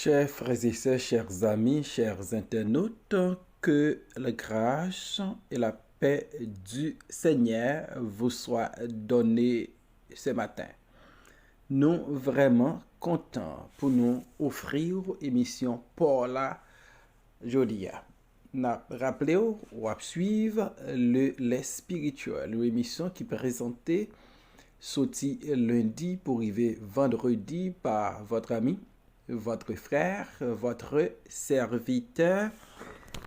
Chers frères et sœurs, chers amis, chers internautes, que la grâce et la paix du Seigneur vous soient données ce matin. Nous vraiment contents pour nous offrir émission pour la jodia. N'a rappelé ou à suivre les spirituels, une émission qui présentait sorti lundi pour arriver vendredi par votre ami, votre frère, votre serviteur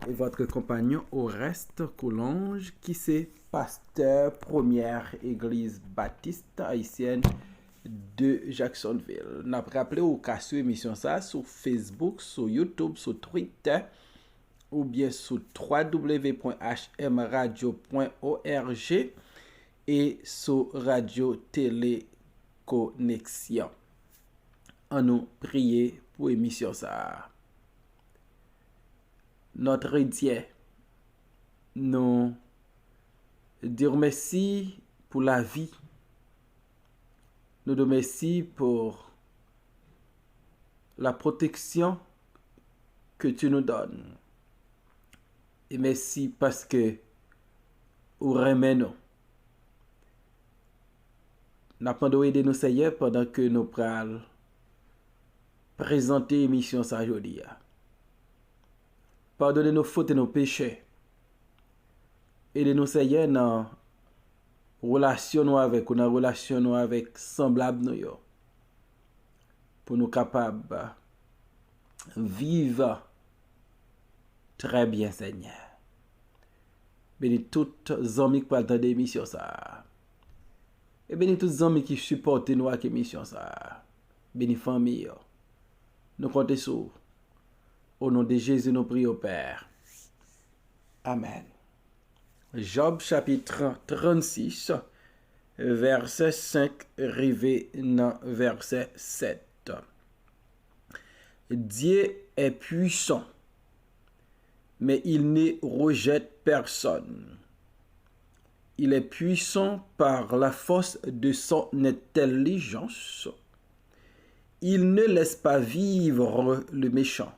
et votre compagnon Oreste Coulange, qui c'est pasteur première église baptiste haïtienne de Jacksonville. N'a rappelé au cas sur émission ça sur Facebook, sur YouTube, sur Twitter ou bien sur www.hmradio.org et sur Radio Télé Connexion. On nous prier pour émission ça. Notre Dieu, nous dire merci pour la vie. Nous te remercions pour la protection que tu nous donnes. Et merci parce que vous remet nous. Nous avons aidé nous Seigneur pendant que nous prenons présenter l'émission ça aujourd'hui. Pardonnez nos fautes et nos péchés. Aidez-nous Seigneur dans relation avec ou dans relation avec semblable nous yo. Pour nous capables vivre très bien Seigneur. Bénis toutes les amis qui parlent de l'émission ça. Et bénis tous les amis qui supportent nous avec l'émission ça. Bénis famille. Nous comptons sur. Au nom de Jésus, nous prions au Père. Amen. Job chapitre 36, verset 5, arrivé dans verset 7. Dieu est puissant, mais il ne rejette personne. Il est puissant par la force de son intelligence. Il ne laisse pas vivre le méchant.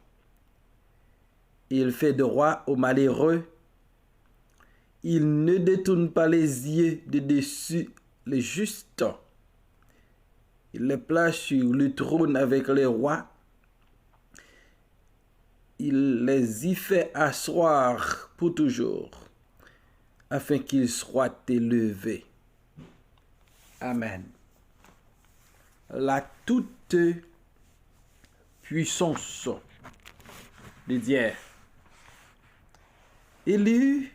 Il fait droit aux malheureux. Il ne détourne pas les yeux de dessus les justes. Il les place sur le trône avec les rois. Il les y fait asseoir pour toujours, afin qu'ils soient élevés. Amen. La toute puissance de Dieu. Élu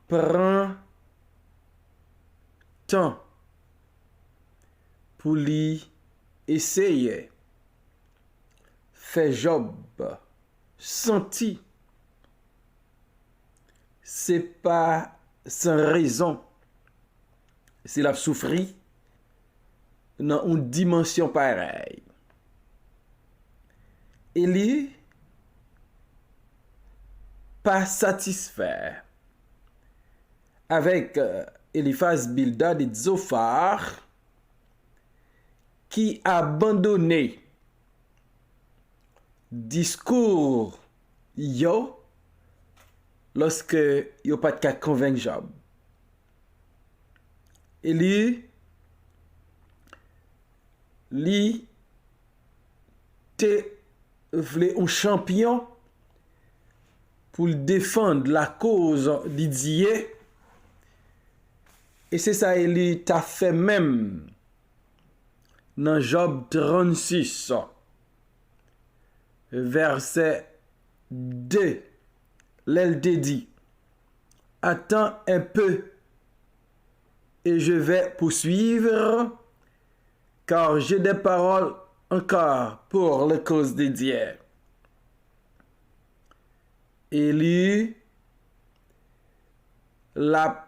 prend temps pour lui essayer fait Job senti c'est pas sans raison s'il a souffert dans une dimension pareille. Élie pas satisfait avec Eliphaz, Bildad et Zophar qui abandonné discours yo lorsque yo pas de convaincre Job. Élie li te voulait un champion pour défendre la cause de Dieu. Et c'est ça, il t'a fait même dans Job 36, verset 2. L'elle te dit, attends un peu et je vais poursuivre, car j'ai des paroles encore pour la cause de Dieu. Élie la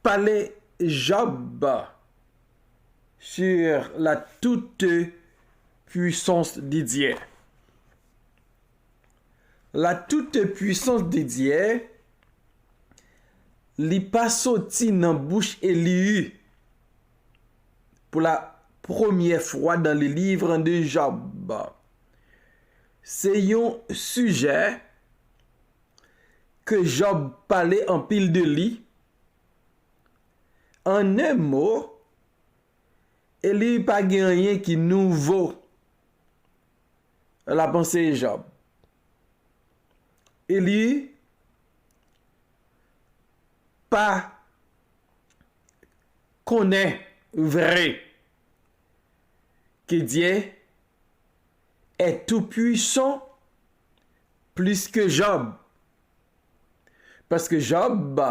palais Job sur la toute puissance de Dieu. La toute puissance de Dieu li pas sorti dans bouche Élie pour la première fois dans le livre de Job. C'est un sujet que Job parlait en pile de lit. En un mot, il n'y a pas rien qui est nouveau la pensée de Job. Il n'y a pas connaît vrai que Dieu est tout puissant plus que Job. Parce que Job,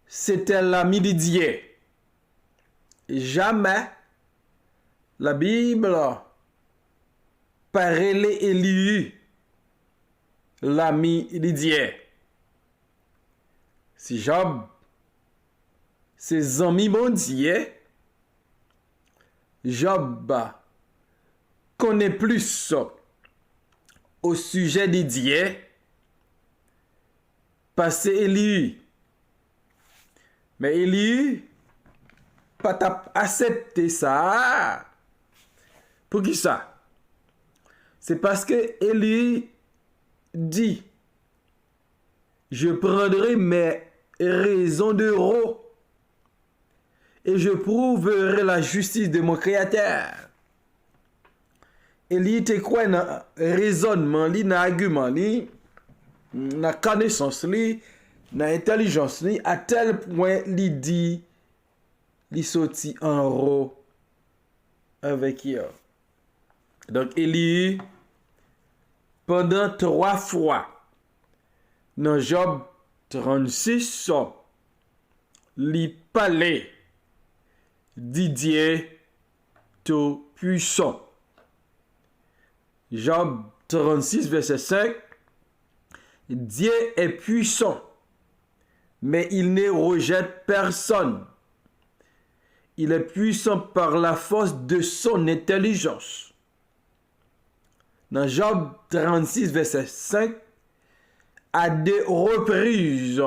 c'était l'ami de Dieu. Jamais la Bible parlait Élie, l'ami de Dieu. Si Job, ses amis bon Dieu, Job connaît plus au sujet de Dieu parce que Élie. Mais Élie pas accepté ça. Pour qui ça? C'est parce que Élie dit, je prendrai mes raisons d'euros et je prouverai la justice de mon Créateur. Élie était quoi dans raisonnement, dans argument, dans connaissance, dans intelligence, à tel point il dit, il sorti en haut avec eux. Donc Élie, pendant 3 fois, dans Job 36, il parlait Dieu tout puissant. Job 36, verset 5. Dieu est puissant, mais il ne rejette personne. Il est puissant par la force de son intelligence. Dans Job 36, verset 5, à 2 reprises,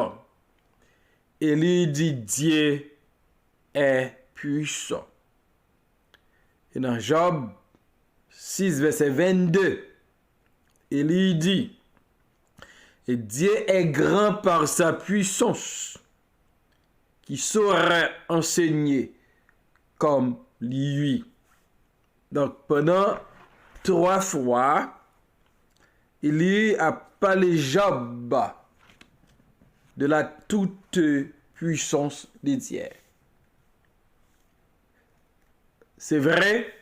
il dit Dieu est puissant. Et dans Job 6, verset 22, il dit, et Dieu est grand par sa puissance, qui saurait enseigner comme lui. Donc pendant 3 fois, il a parlé Job de la toute puissance de Dieu. C'est vrai,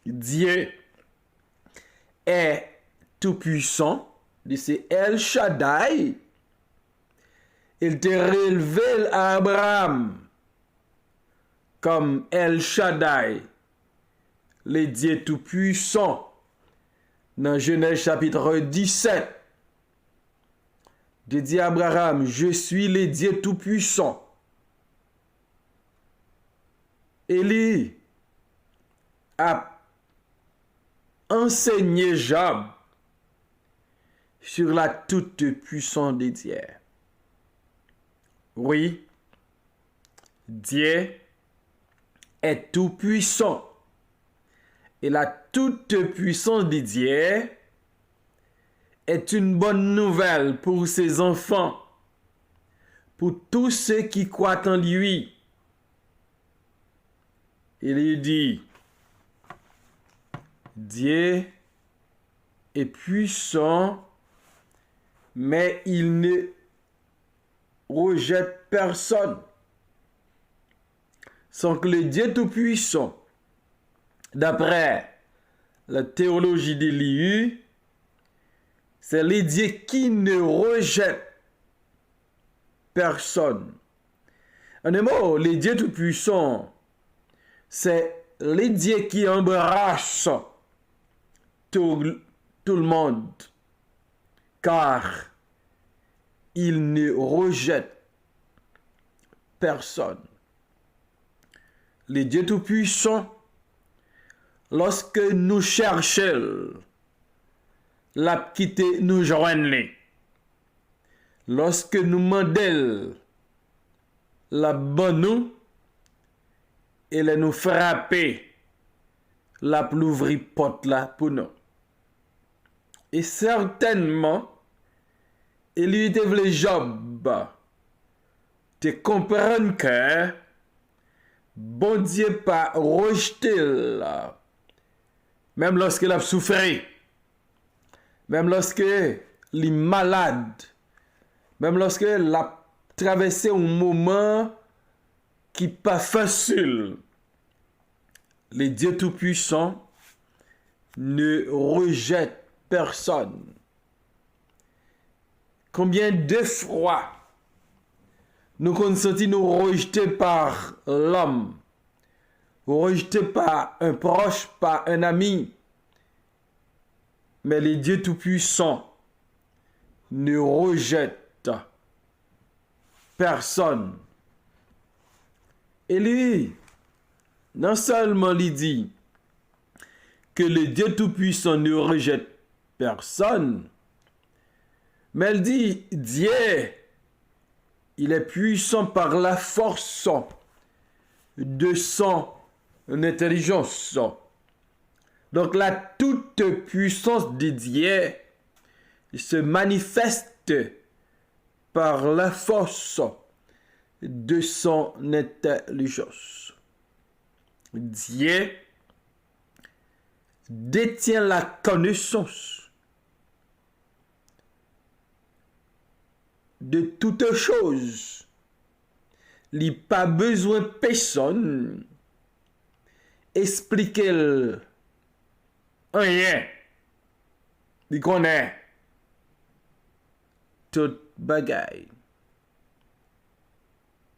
Dieu est tout puissant. C'est El Shaddai. Il te relevé à Abraham comme El Shaddai, le Dieu tout puissant. Dans Genèse chapitre 17, Dieu dit à Abraham, je suis le Dieu tout puissant. Élie a enseigné Job sur la toute puissance de Dieu. Oui, Dieu est tout puissant. Et la toute puissance de Dieu est une bonne nouvelle pour ses enfants, pour tous ceux qui croient en lui. Il dit, Dieu est puissant, mais il ne rejette personne. Sans que le Dieu tout-puissant, d'après la théologie d'Élie, c'est le Dieu qui ne rejette personne. En un mot, le Dieu tout-puissant, c'est le Dieu qui embrasse tout le monde, car il ne rejette personne. Le Dieu tout-puissant, lorsque nous cherchons la quitter nous joindre, lorsque nous demandons la bonne nous, il nous frapper la plouvri porte là pour nous. Et certainement, il lui était le job de comprendre que bon Dieu pas rejeté là. Même lorsqu'il a souffert, même lorsqu'il est malade, même lorsqu'il a traversé un moment qui n'est pas facile, le Dieu Tout-Puissant ne rejette personne. Combien de fois nous avons senti nous rejetés par l'homme, rejetés par un proche, par un ami, mais le Dieu Tout-Puissant ne rejette personne. Et lui, non seulement il dit que le Dieu Tout-Puissant ne rejette personne, mais il dit, Dieu, il est puissant par la force de son intelligence. Donc la toute puissance de Dieu se manifeste par la force de son intelligence. Dieu détient la connaissance de toutes choses. Il n'a pas besoin de personne expliquer rien. Il connaît tout bagaille.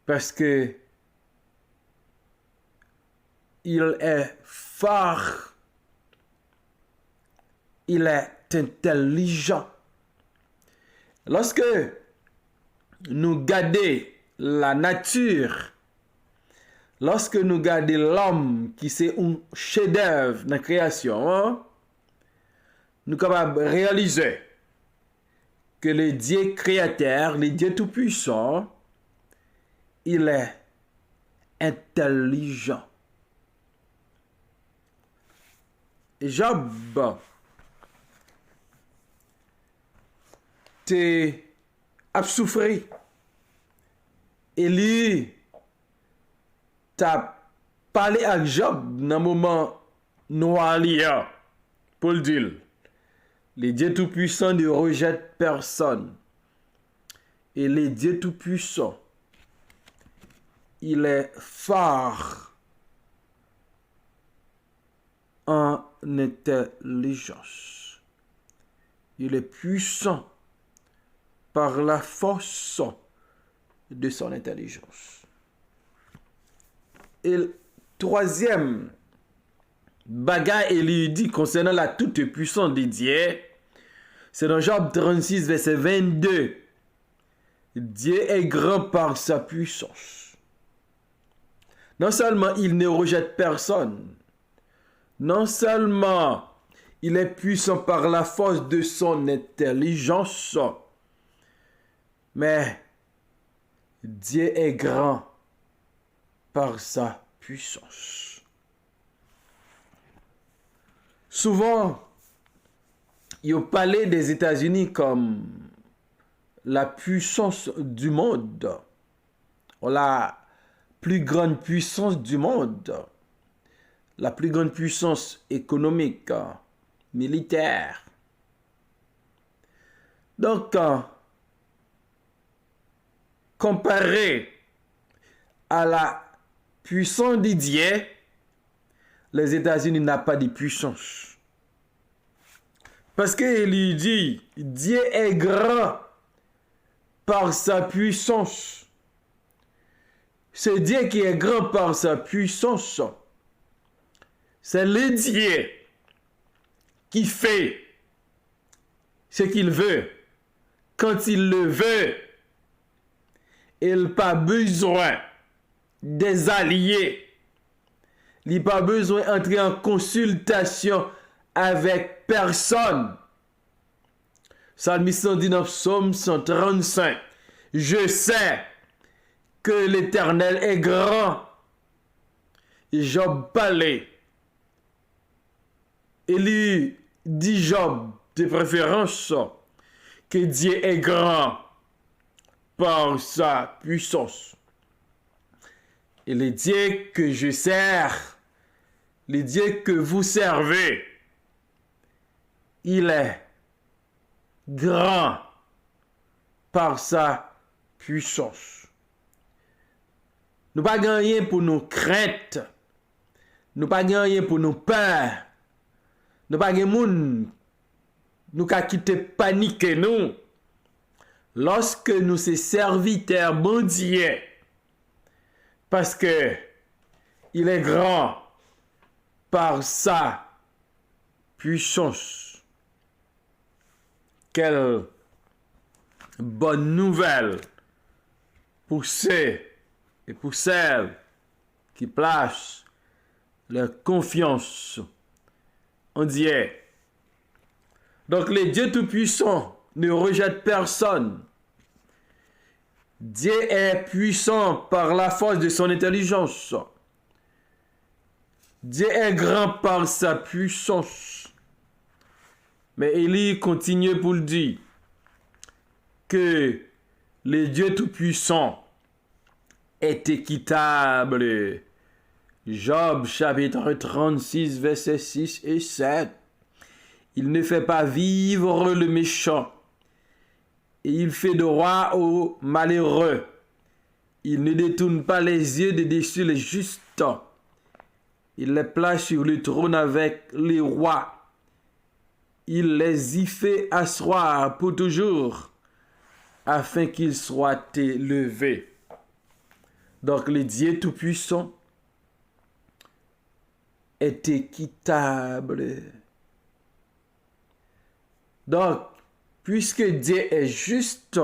Parce que il est fort. Il est intelligent. Lorsque nous gardons la nature, lorsque nous gardons l'homme qui c'est un chef-d'œuvre dans la création, nous sommes capables de réaliser que le Dieu créateur, le Dieu tout-puissant, il est intelligent. Job a souffert. Et lui, t'as parlé avec Job dans un moment noir pour le dire. Le Dieu Tout-Puissant ne rejette personne. Et le Dieu Tout-Puissant, il est fort en intelligence. Il est puissant par la force de son intelligence. Et le troisième bagage, il lui dit concernant la toute puissance de Dieu, c'est dans Job 36, verset 22. Dieu est grand par sa puissance. Non seulement il ne rejette personne, non seulement il est puissant par la force de son intelligence, mais Dieu est grand par sa puissance. Souvent, il parlait des États-Unis comme la puissance du monde, la plus grande puissance du monde, la plus grande puissance économique, militaire. Donc, comparé à la puissance de Dieu, les États-Unis n'ont pas de puissance. Parce qu'il lui dit, Dieu est grand par sa puissance. C'est Dieu qui est grand par sa puissance. C'est le Dieu qui fait ce qu'il veut, quand il le veut. Il n'a pas besoin des alliés. Il n'a pas besoin d'entrer en consultation avec personne. Psalmiste dit dans Psaume 135, je sais que l'Éternel est grand Job parlait. Il dit Job de préférence que Dieu est grand par sa puissance. Et le Dieu que je sers, le Dieu que vous servez, il est grand par sa puissance. Nous pas gagner pour nos craintes, nous pas gagner pour nos peurs, nous pas gagner moun, nous ka quitter paniquer nous. Lorsque nous sommes serviteurs mondiaux, parce que il est grand par sa puissance. Quelle bonne nouvelle pour ceux et pour celles qui placent leur confiance en Dieu. Donc le Dieu Tout-Puissant ne rejette personne. Dieu est puissant par la force de son intelligence. Dieu est grand par sa puissance. Mais Élie continue pour le dire que le Dieu Tout-Puissant est équitable. Job chapitre 36 versets 6 et 7. Il ne fait pas vivre le méchant et il fait droit aux malheureux. Il ne détourne pas les yeux de dessus les justes. Il les place sur le trône avec les rois. Il les y fait asseoir pour toujours, afin qu'ils soient élevés. Donc le Dieu Tout-Puissant est équitable. Donc, puisque Dieu est juste,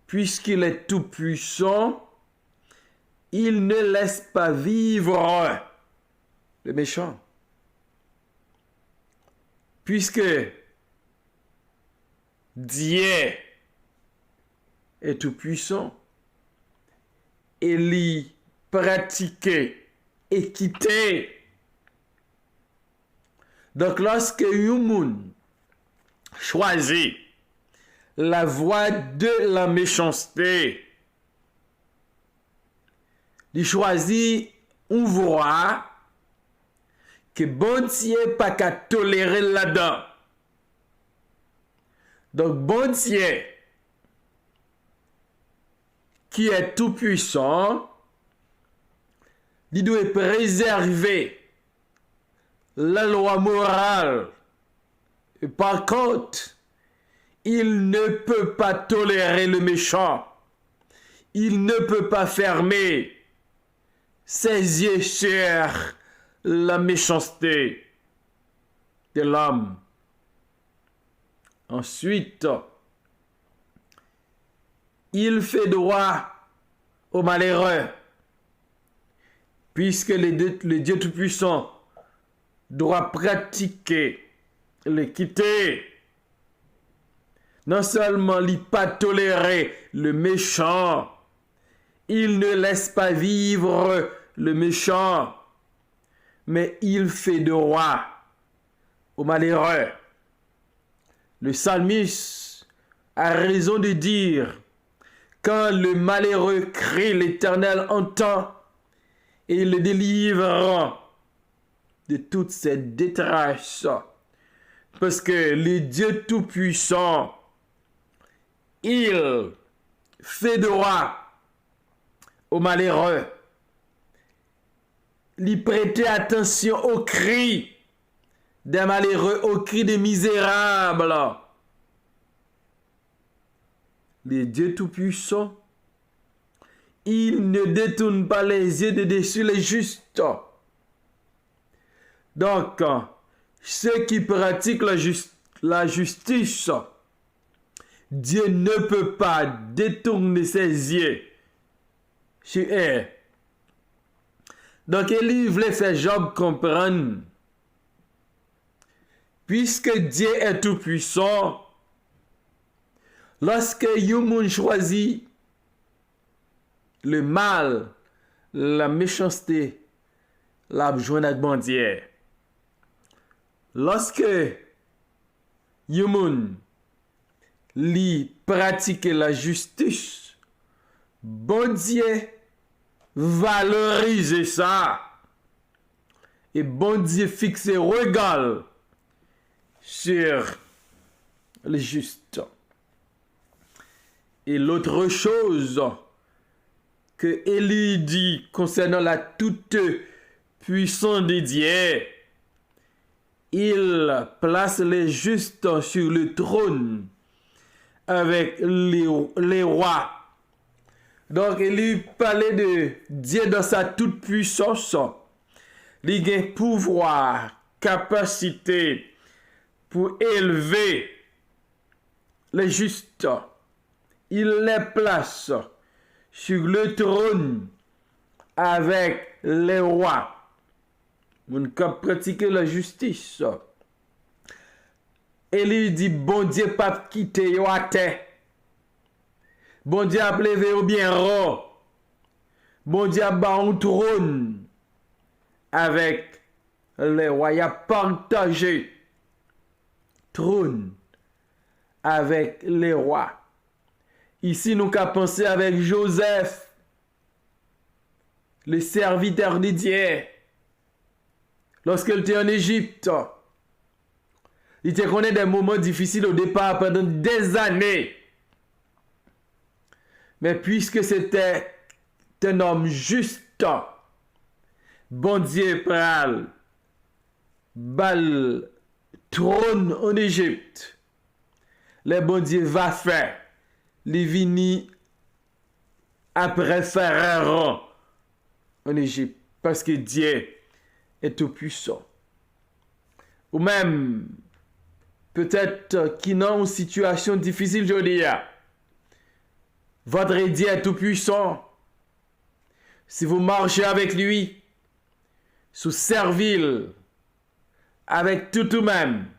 puisqu'il est tout-puissant, il ne laisse pas vivre le méchant. Puisque Dieu est tout-puissant, il y pratique équité. Donc, lorsque Yumun choisit la voie de la méchanceté, il choisit une voie que bon Dieu pas qu'à tolérer là-dedans. Donc, bon Dieu, qui est tout puissant, il doit préserver la loi morale. Et par contre, il ne peut pas tolérer le méchant. Il ne peut pas fermer ses yeux sur la méchanceté de l'homme. Ensuite, il fait droit aux malheureux, puisque le Dieu Tout-Puissant doit pratiquer l'équité. Non seulement il pas tolérer le méchant, il ne laisse pas vivre le méchant, mais il fait droit aux malheureux. Le psalmiste a raison de dire: quand le malheureux crie, l'Éternel entend et il le délivre de toute cette détresse. Parce que le Dieu Tout-Puissant, il fait droit aux malheureux. Il prête attention aux cris des malheureux, aux cris des misérables. Le Dieu Tout-Puissant, il ne détourne pas les yeux de dessus les justes. Donc, ceux qui pratiquent la justice, Dieu ne peut pas détourner ses yeux sur eux. Donc, Élie voulait faire Job comprendre, puisque Dieu est tout puissant, lorsque Yumun choisit le mal la méchanceté la joindre avec bon Dieu. Lorsque yon moun li pratique la justice, bon Dieu valoriser ça. Et bon Dieu fixe regard sur les justes. Et l'autre chose que Élie dit concernant la toute puissance de Dieu, il place les justes sur le trône avec les rois. Donc, il parlait de Dieu dans sa toute puissance. Il a pouvoir, capacité pour élever les justes. Il les place sur le trône avec les rois. On peut pratiquer la justice. Et il dit, bon Dieu, pas quitter yo à terre. Bon Dieu a levé au bien rond. Bon Dieu a bas un trône avec les rois. Il a partagé trône avec les rois. Ici, nous avons pensé avec Joseph, le serviteur de Dieu. Lorsqu'il était en Égypte, il te connaît des moments difficiles au départ pendant des années. Mais puisque c'était un homme juste, bon Dieu pral, bal trône en Égypte, le bon Dieu va faire, les vini après Pharaon en Égypte, parce que Dieu est tout puissant. Ou même, peut-être qui n'ont une situation difficile aujourd'hui. Votre Dieu est tout puissant. Si vous marchez avec lui, sous servile, avec tout même,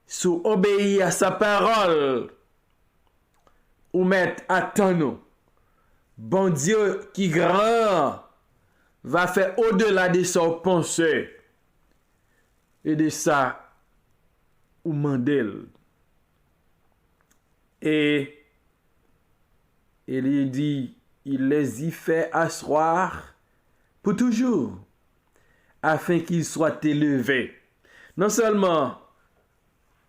sous obéir à sa parole, ou mettre à nous, bon Dieu qui grand, va faire au-delà de son pensée et de ça ou mandel. Et il dit, il les y fait asseoir pour toujours, afin qu'ils soient élevés. Non seulement,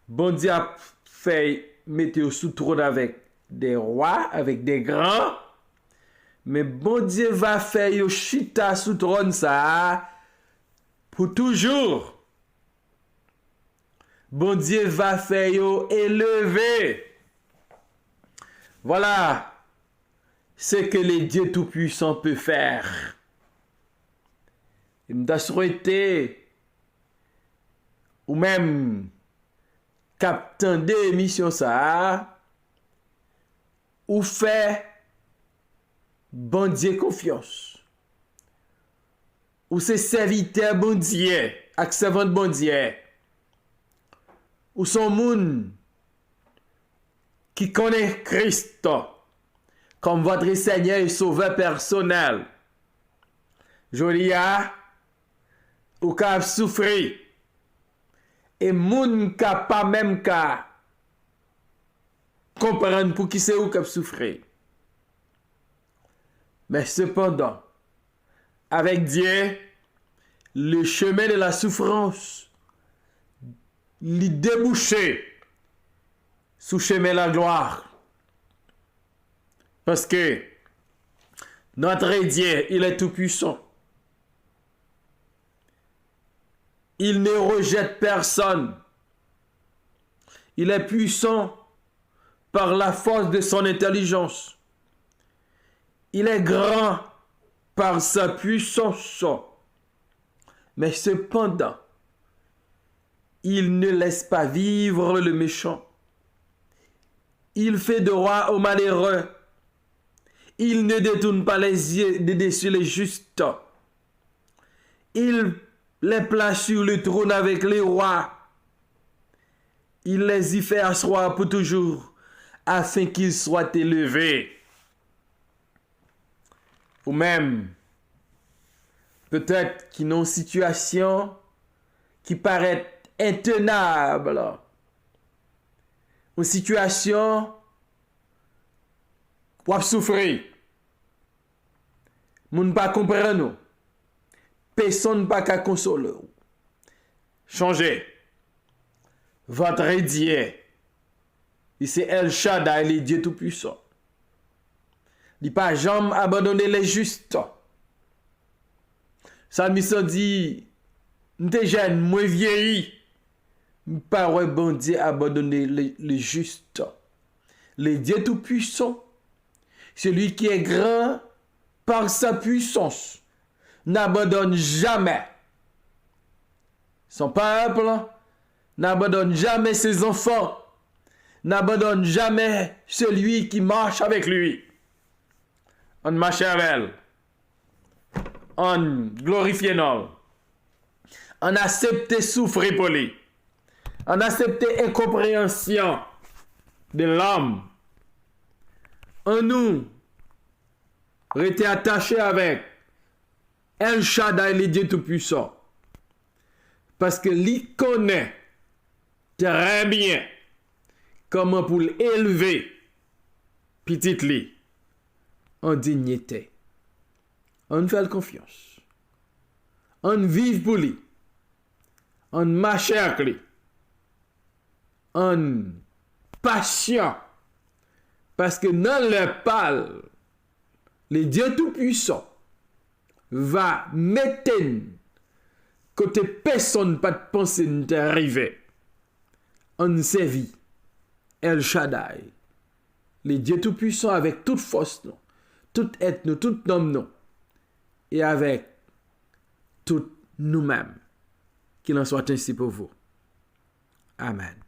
bon Dieu a fait mettre sous trône avec des rois, avec des grands, mais bon Dieu va faire yo chita sous trône ça pour toujours. Bon Dieu va faire yo élever. Voilà ce que le Dieu Tout-Puissant peut faire. Il m'a souhaité, ou même captain d'émission ça, ou fait bon Dieu confiance. Ou c'est serviteur bon Dieu, servant bon Dieu. Ou son monde qui connaît Christ comme votre Seigneur et Sauveur personnel. Jolia, ou qu'a souffrir. Et moun ka pas même ka comprendre pour qui c'est ou qu'a souffrir. Mais cependant, avec Dieu, le chemin de la souffrance, l'y débouché sous chemin de la gloire. Parce que notre Dieu, il est tout puissant. Il ne rejette personne. Il est puissant par la force de son intelligence. Il est grand par sa puissance. Mais cependant, il ne laisse pas vivre le méchant. Il fait droit aux malheureux. Il ne détourne pas les yeux de dessus les justes. Il les place sur le trône avec les rois. Il les y fait asseoir pour toujours, afin qu'ils soient élevés. ou même peut-être qui ont une situation qui paraît intenable, une situation où vous souffrez, vous ne pas comprendre, personne ne pas consoler. Changez votre Dieu. Et c'est El Shaddai, le Dieu Tout-Puissant. Il n'a pas jamais abandonné les justes. Salmiste dit, nous jeune, moi vieilli. Pas ouais, bon Dieu abandonner les justes. Le Dieu Tout-Puissant, celui qui est grand par sa puissance, n'abandonne jamais son peuple, n'abandonne jamais ses enfants, n'abandonne jamais celui qui marche avec lui. On marche avec elle. On glorifie nous. On accepte souffrir pour lui. On accepte incompréhension de l'homme. On nous était attaché avec El Shaddai, le Dieu Tout-Puissant. Parce que lui connaît très bien comment pour l'élever petit lui en dignité. On fait confiance. On vive pour lui. On marche avec lui. On patient. Parce que dans le parle, le Dieu Tout-Puissant va mettre côté personne pas de pensée n'est arrivé. On servit El Shaddai, le Dieu Tout-Puissant avec toute force, non, toute être, nous, tout nom, non, et avec tout nous-mêmes. Qu'il en soit ainsi pour vous. Amen.